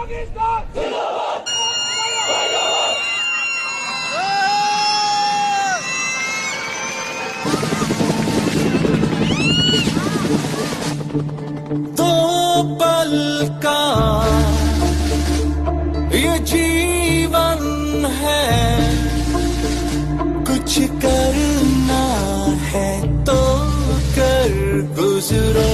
दो पल का ये जीवन है, कुछ करना है तो कर गुजरो।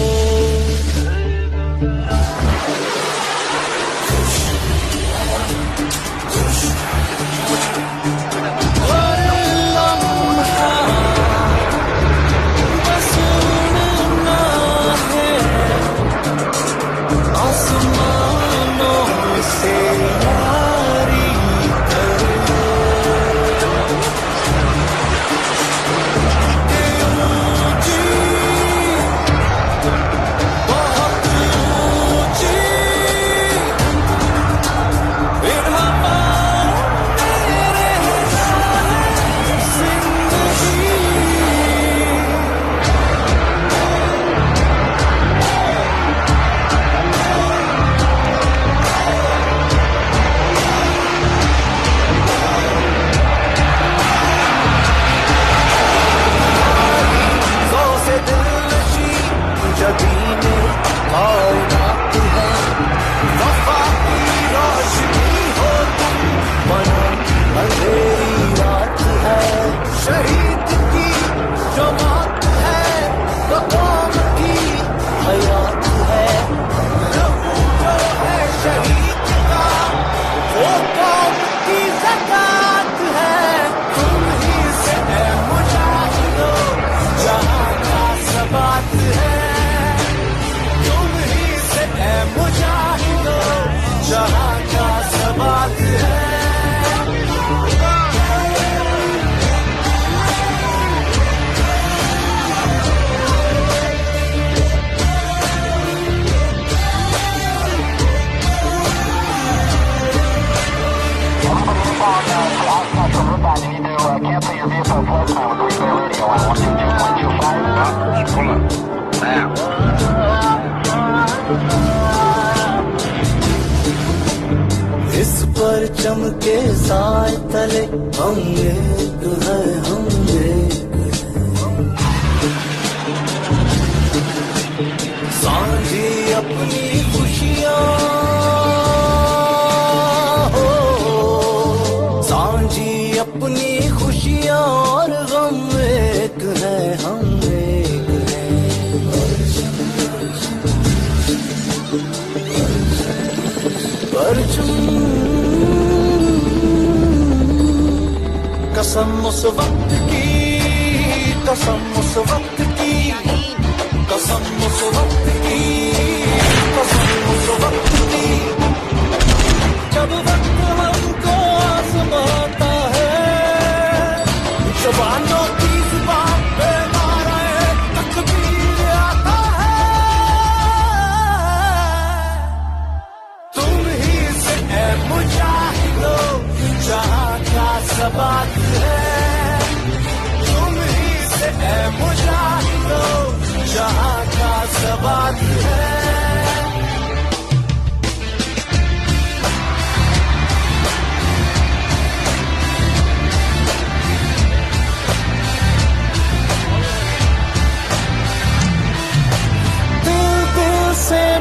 Cancel your vehicle approach time with Green Bay Radio on 122.25. Pull up. Now. इस पर चमके साए तले हम एक है, हम एक है। सांझी अपनी खुशियाँ हो, सांझी अपनी खुशियाँ और गम एक है, हम एक है। परचम कसम उस वक्त की, कसम उस वक्त की, कसम उस वक्त की, कसम उस वक्त की, जब वक्त हमको आजमाता है, जुबानों की जुबान पे नारे तकबीर आता है। तुम ही से है मुजाहिदो जहाँ का सबात है, तुम ही से है मुजाहिदो जहाँ का सबात है।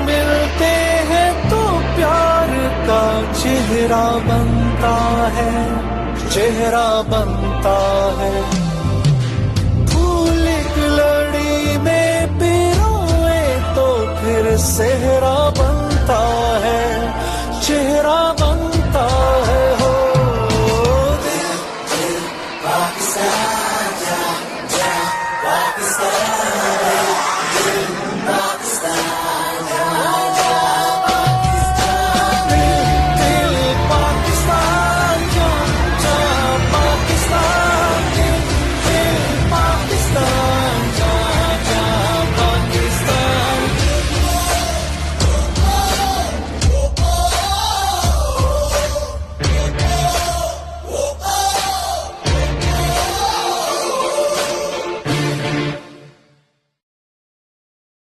मिलते हैं तो प्यार का चेहरा बनता है, चेहरा बनता है। फूल की लड़ी में पिरोए तो फिर सेहरा